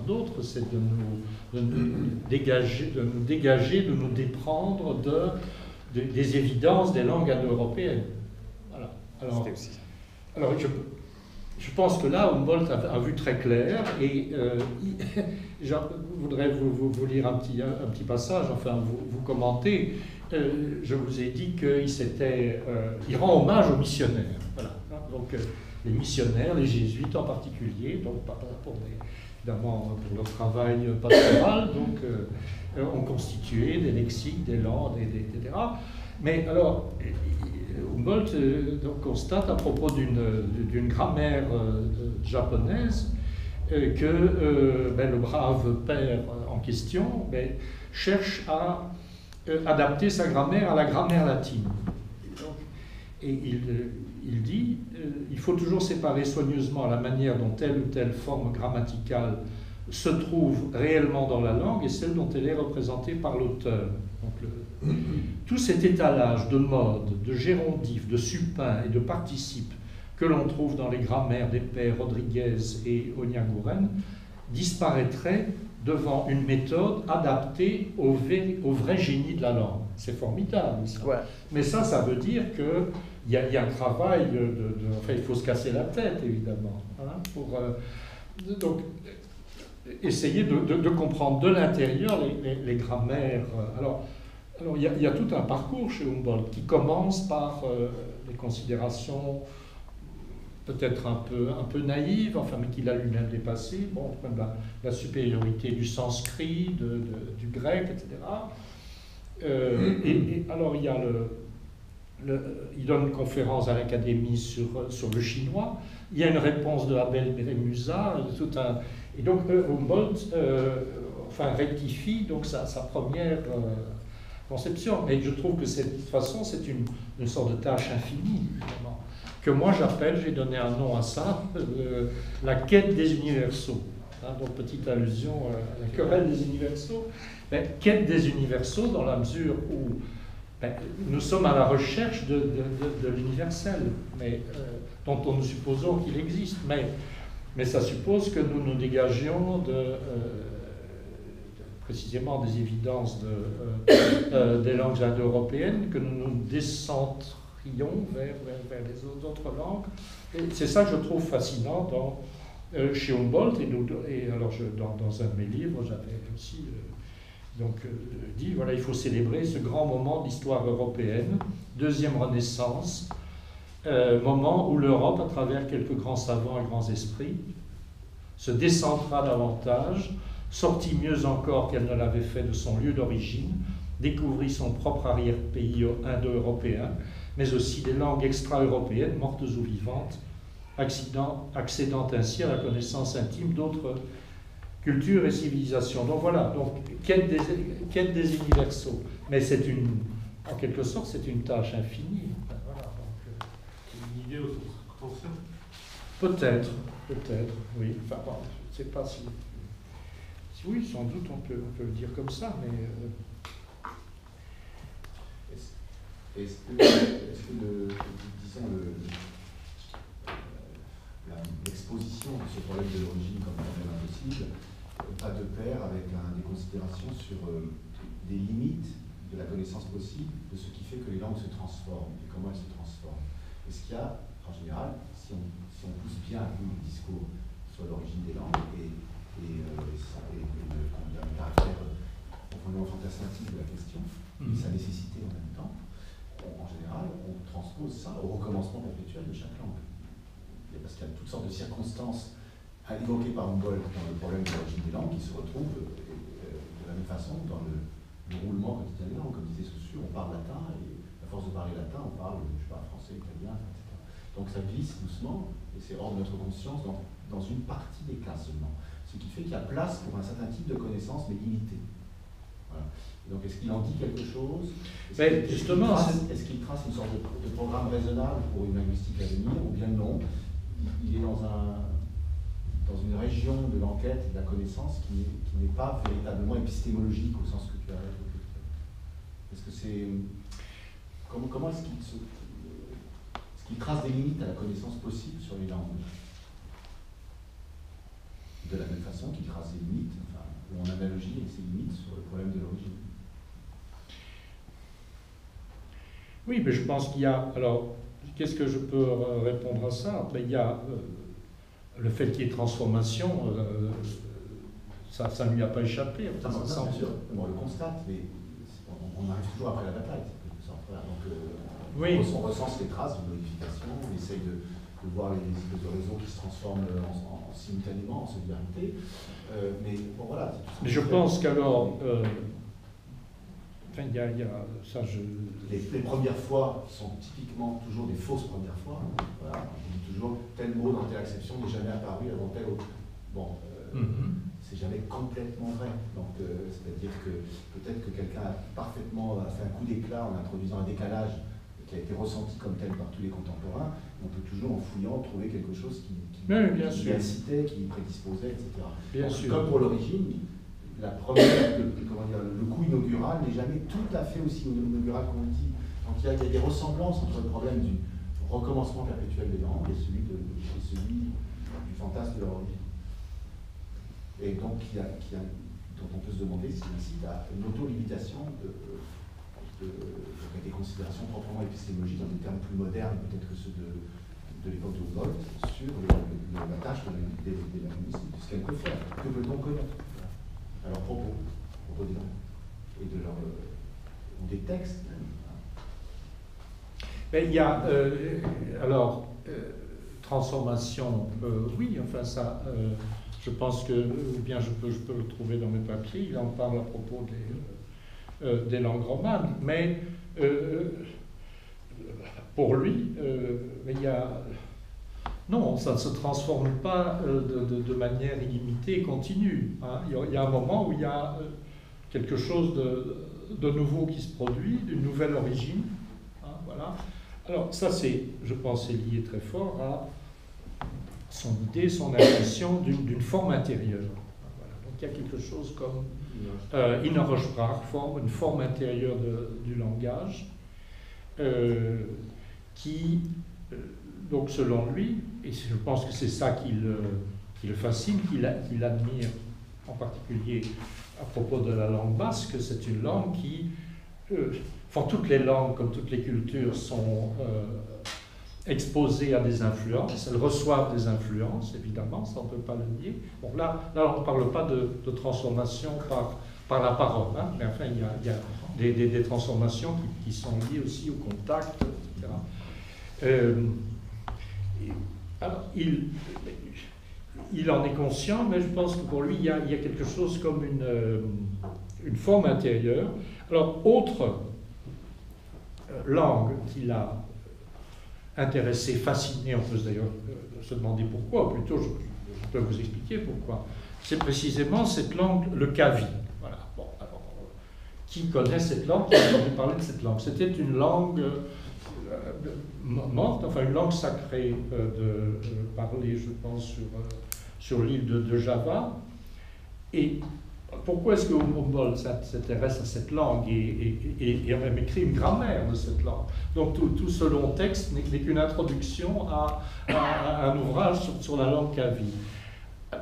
d'autres, c'est de nous dégager, de nous déprendre des évidences des langues indo-européennes. Voilà. Alors je pense que là, Humboldt a vu très clair, et je voudrais vous lire un petit passage, enfin vous commenter. Je vous ai dit qu'il rend hommage aux missionnaires. Voilà. Donc les missionnaires, les jésuites en particulier, donc évidemment pour leur travail pastoral, donc ont constitué des lexiques, des langues, etc. Mais alors, Humboldt constate à propos d'une grammaire japonaise que le brave père en question cherche à adapter sa grammaire à la grammaire latine. Et il dit il faut toujours séparer soigneusement la manière dont telle ou telle forme grammaticale se trouve réellement dans la langue et celle dont elle est représentée par l'auteur. Tout cet étalage de modes, de gérondifs, de supins et de participes que l'on trouve dans les grammaires des pères Rodriguez et Onyaguren disparaîtrait devant une méthode adaptée au vrai génie de la langue. C'est formidable, ça. Ouais. Mais ça veut dire qu'il y a un travail enfin, il faut se casser la tête, évidemment, hein, pour donc essayer de comprendre de l'intérieur les grammaires. Alors il y a tout un parcours chez Humboldt qui commence par des considérations peut-être un peu naïves, enfin, mais qu'il a lui-même dépassé, bon, la supériorité du sanskrit, du grec, etc. Et alors il y a il donne une conférence à l'Académie sur le chinois, il y a une réponse de Abel Bérémusa, et donc Humboldt rectifie donc sa première conception. Mais je trouve que de toute façon, c'est une sorte de tâche infinie, évidemment, que moi j'appelle, j'ai donné un nom à ça, la quête des universaux. Hein, donc petite allusion à la querelle des universaux. Mais quête des universaux dans la mesure où nous sommes à la recherche de l'universel, mais dont nous supposons qu'il existe. Mais ça suppose que nous nous dégagions précisément des évidences des langues indo-européennes, que nous nous décentrions vers les autres langues. Et c'est ça que je trouve fascinant chez Humboldt. Et alors, dans un de mes livres, j'avais aussi dit, voilà, il faut célébrer ce grand moment de l'histoire européenne, deuxième Renaissance, moment où l'Europe, à travers quelques grands savants et grands esprits, se décentra davantage, sortit mieux encore qu'elle ne l'avait fait de son lieu d'origine, découvrit son propre arrière-pays indo-européen, mais aussi des langues extra-européennes, mortes ou vivantes, accédant ainsi à la connaissance intime d'autres cultures et civilisations. Donc voilà, donc quête des universaux. Mais en quelque sorte, c'est une tâche infinie. Voilà, donc, une idée au potentiel. Peut-être, oui. Enfin, bon, je ne sais pas si... Oui, sans doute, on peut le dire comme ça, mais... Est-ce que l'exposition de ce problème de l'origine comme problème impossible pas de pair avec des considérations sur des limites de la connaissance possible, de ce qui fait que les langues se transforment et comment elles se transforment? Est-ce qu'il y a, en général, si on pousse bien à bout le discours sur l'origine des langues et le caractère profondément fantasmatique de la question, et sa nécessité en même temps, en général, on transpose ça au recommencement perpétuel de chaque langue. Parce qu'il y a toutes sortes de circonstances évoquées par Humboldt dans le problème de l'origine des langues qui se retrouvent de la même façon dans le roulement quotidien des langues. Comme disait Saussure, on parle latin et à force de parler latin, on parle, je sais pas, français, italien, etc. Donc ça glisse doucement et c'est hors de notre conscience dans une partie des cas seulement. Ce qui fait qu'il y a place pour un certain type de connaissances, mais limitées. Voilà. Et donc, est-ce qu'il en dit quelque chose? Est-ce qu'il trace une sorte de programme raisonnable pour une linguistique à venir, ou bien non? Il est dans une région de l'enquête et de la connaissance qui n'est pas véritablement épistémologique au sens que tu as évoqué. Est-ce que c'est... Comment est-ce qu'il trace des limites à la connaissance possible sur les langues? De la même façon qu'il trace des limites l'origine et ses limites sur le problème de l'origine. Oui, mais je pense qu'il y a... Alors, qu'est-ce que je peux répondre à ça? Ben, il y a le fait qu'il y ait transformation, ça ne lui a pas échappé. Bien sûr, on le constate, mais on arrive toujours après la bataille. Donc, oui. On recense les traces de modification, on essaye de voir les espèces de réseaux qui se transforment simultanément en solidarité. Mais bon, voilà. Mais je pense qu'alors, enfin, ça, les premières fois sont typiquement toujours des fausses premières fois. Voilà. On dit toujours tel mot dans telle acception n'est jamais apparu avant tel autre. Bon, c'est jamais complètement vrai. Donc, c'est-à-dire que peut-être que quelqu'un a parfaitement fait un coup d'éclat en introduisant un décalage qui a été ressenti comme tel par tous les contemporains. On peut toujours, en fouillant, trouver quelque chose qui incitait, qui prédisposait, etc. Bien Donc, sûr. comme pour l'origine, la première, le coup inaugural n'est jamais tout à fait aussi inaugural qu'on le dit. Donc il y a des ressemblances entre le problème du recommencement perpétuel des langues et celui du fantasme de leur origine. Et donc dont on peut se demander s'il incite à une auto-limitation des considérations proprement épistémologiques dans des termes plus modernes peut-être que ceux de l'époque de Humboldt sur la tâche des linguistes, de ce qu'elles peuvent faire, que peut-on connaître à leurs propos des langues, et de ou des textes même. Mais il y a, transformation, oui, enfin ça, je pense que, ou bien je peux le trouver dans mes papiers, il en parle à propos des langues romanes, mais pour lui, il y a... Non, ça ne se transforme pas de manière illimitée et continue. Hein. Il y a un moment où il y a quelque chose de nouveau qui se produit, d'une nouvelle origine. Hein, voilà. Alors ça, je pense, c'est lié très fort à son idée, son impression d'une forme intérieure. Voilà. Donc il y a quelque chose comme innere Sprachform, une forme intérieure du langage, qui... donc selon lui, et je pense que c'est ça qui le fascine, qu'il admire en particulier à propos de la langue basque, c'est une langue qui, toutes les langues comme toutes les cultures sont exposées à des influences, elles reçoivent des influences, évidemment, ça on ne peut pas le nier. Bon, là on ne parle pas de transformation par la parole, hein, mais enfin il y a des transformations qui sont liées aussi au contact, etc. Alors, il en est conscient, mais je pense que pour lui, il y a quelque chose comme une forme intérieure. Alors, autre langue qui l'a intéressé, fasciné, on peut d'ailleurs se demander pourquoi, ou plutôt je peux vous expliquer pourquoi, c'est précisément cette langue, le kavi. Voilà. Bon, alors, qui connaît cette langue, qui a entendu parler de cette langue? C'était une langue... morte, enfin une langue sacrée parlée, je pense, sur l'île de Java. Et pourquoi est-ce que Humboldt s'intéresse à cette langue et a même écrit une grammaire de cette langue? Donc tout ce long texte n'est qu'une introduction à un ouvrage sur la langue kavi.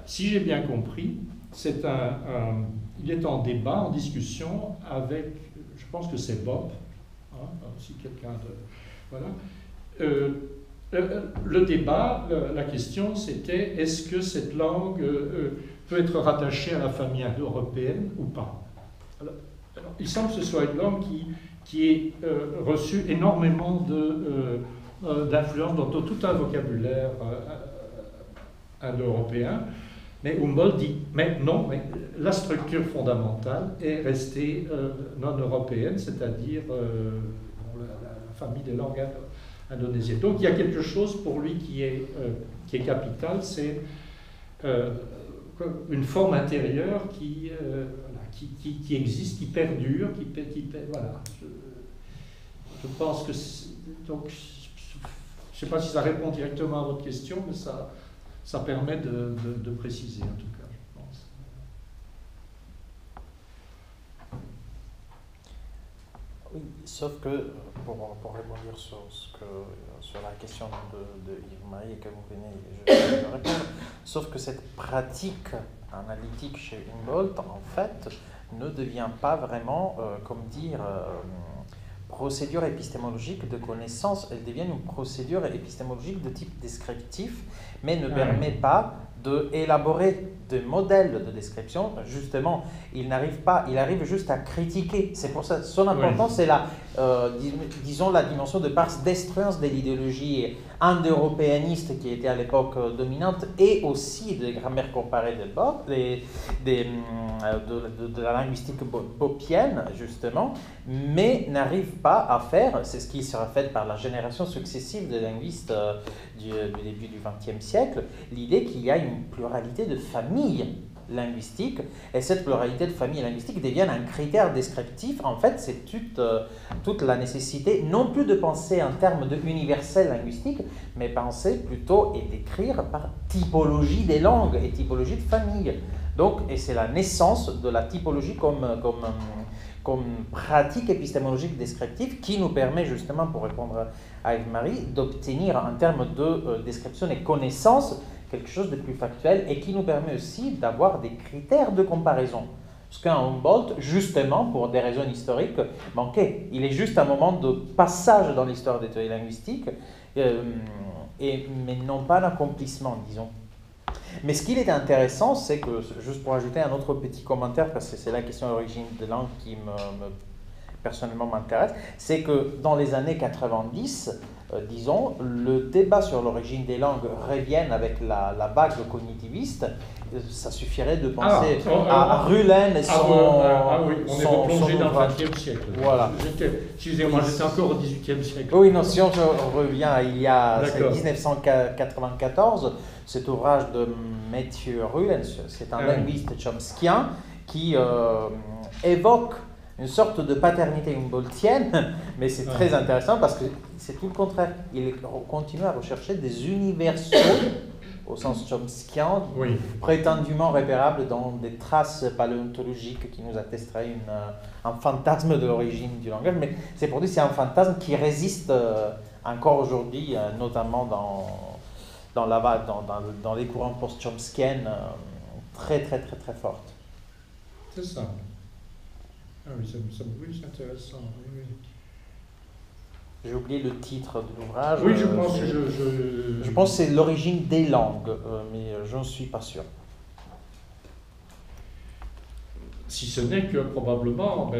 Si j'ai bien compris, il est en débat, en discussion avec, je pense que c'est Bob, hein, si quelqu'un de... Voilà. Le débat, la question, c'était est-ce que cette langue peut être rattachée à la famille indo-européenne ou pas? Alors, il semble que ce soit une langue qui ait reçu énormément d'influence dans tout un vocabulaire indo-européen, mais Humboldt dit mais non, mais la structure fondamentale est restée non européenne, c'est-à-dire la famille des langues indonésiennes. Donc il y a quelque chose pour lui qui est capital, c'est une forme intérieure qui existe, qui perdure, voilà. Je pense que donc je ne sais pas si ça répond directement à votre question, mais ça permet de préciser en tout cas, je pense. Oui. Sauf que, pour rebondir sur la question de Yves-Marie que vous venez de répondre, sauf que cette pratique analytique chez Humboldt, en fait, ne devient pas vraiment, procédure épistémologique de connaissance, elle devient une procédure épistémologique de type descriptif, mais ne permet pas d'élaborer des modèles de description. Justement, il arrive juste à critiquer. C'est pour ça, son importance, c'est disons la dimension de pars destruens de l'idéologie indo-européaniste qui était à l'époque dominante, et aussi de grammaire comparée de la linguistique popienne, justement, mais n'arrive pas à faire, c'est ce qui sera fait par la génération successive de linguistes du début du XXe siècle, l'idée qu'il y a une pluralité de familles linguistiques, et cette pluralité de familles linguistiques devient un critère descriptif. En fait, c'est toute la nécessité, non plus de penser en termes de universel linguistique, mais penser plutôt et d'écrire par typologie des langues et typologie de famille. Donc, et c'est la naissance de la typologie comme pratique épistémologique descriptive qui nous permet justement, pour répondre à Yves-Marie, d'obtenir en termes de description et connaissance quelque chose de plus factuel, et qui nous permet aussi d'avoir des critères de comparaison. Parce qu'un Humboldt, justement, pour des raisons historiques, manquait. Il est juste un moment de passage dans l'histoire des théories linguistiques, mais non pas d'accomplissement, disons. Mais ce qui est intéressant, c'est que, juste pour ajouter un autre petit commentaire, parce que c'est la question d'origine de langue qui personnellement m'intéresse, c'est que dans les années 90, disons, le débat sur l'origine des langues revienne avec la vague cognitiviste. Ça suffirait de penser à Rühlen et son... oui, on est replongé dans le XXe siècle. Voilà. Excusez-moi, j'étais encore au XVIIIe siècle. Oui, non, si on revient il y a 1994, cet ouvrage de Matthew Rühlen, c'est un linguiste chomskien qui évoque une sorte de paternité humboldtienne, mais c'est très intéressant parce que c'est tout le contraire. Il continue à rechercher des universaux, au sens chomskien, prétendument repérables dans des traces paléontologiques qui nous attesteraient un fantasme de l'origine du langage. Mais c'est pour dire que c'est un fantasme qui résiste encore aujourd'hui, notamment dans les courants post-chomskiennes très fortes. C'est ça. Ah oui, c'est intéressant. Oui. J'ai oublié le titre de l'ouvrage. Oui, je pense que je pense que c'est l'origine des langues, mais je n'en suis pas sûr. Si ce n'est que probablement,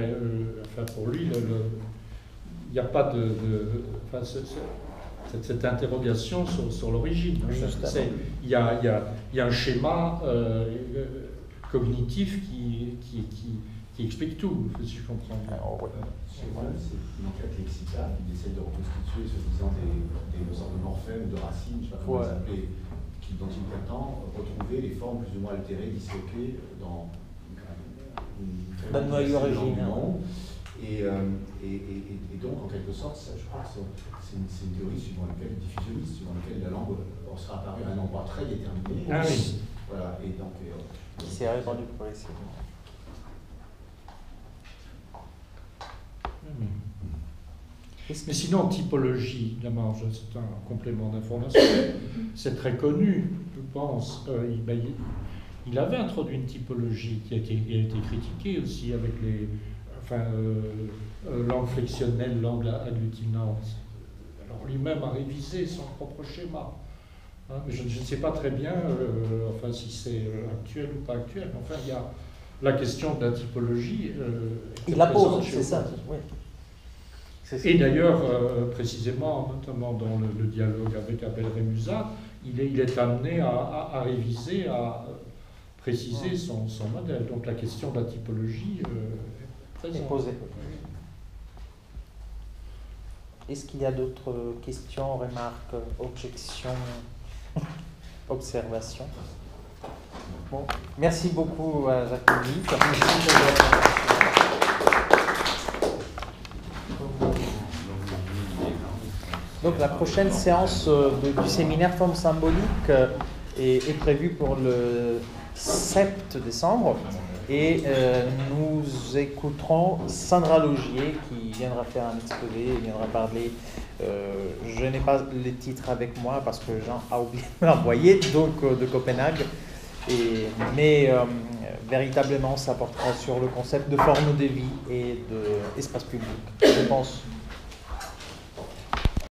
pour lui, il n'y a pas cette interrogation sur l'origine. Il y a un schéma cognitif qui explique tout, si je comprends bien. C'est une enquête lexicale, il essaie de reconstituer, soi-disant, des sortes de morphèmes, de racines, je ne sais pas comment les appeler, dont il prétend retrouver les formes plus ou moins altérées, disloquées dans une très grande origine du monde. Et donc, en quelque sorte, ça, je crois que c'est une théorie diffusionniste, suivant laquelle la langue sera apparue à un endroit très déterminé. Ah oui. Voilà, et donc... qui s'est répandu progressivement. Mais sinon, typologie, c'est un complément d'information, c'est très connu, je pense. Il avait introduit une typologie qui a été critiquée aussi avec langue flexionnelle, langue agglutinante. Alors lui-même a révisé son propre schéma. Mais je ne sais pas très bien si c'est actuel ou pas actuel. Enfin, il y a la question de la typologie. Il la pose, c'est ça. Oui. Et d'ailleurs, précisément, notamment dans le dialogue avec Abel Rémusat, il est amené à réviser, à préciser son modèle. Donc la question de la typologie est présente. Posée. Est-ce qu'il y a d'autres questions, remarques, objections, observations? Bon, merci beaucoup à Jacques-Olivier. Donc la prochaine séance du séminaire forme symbolique est prévue pour le 7 décembre. Et nous écouterons Sandra Logier qui viendra faire un exposé, viendra parler. Je n'ai pas les titres avec moi parce que Jean a oublié de m'envoyer, donc de Copenhague. Mais véritablement, ça portera sur le concept de forme de vie et d'espace public, je pense.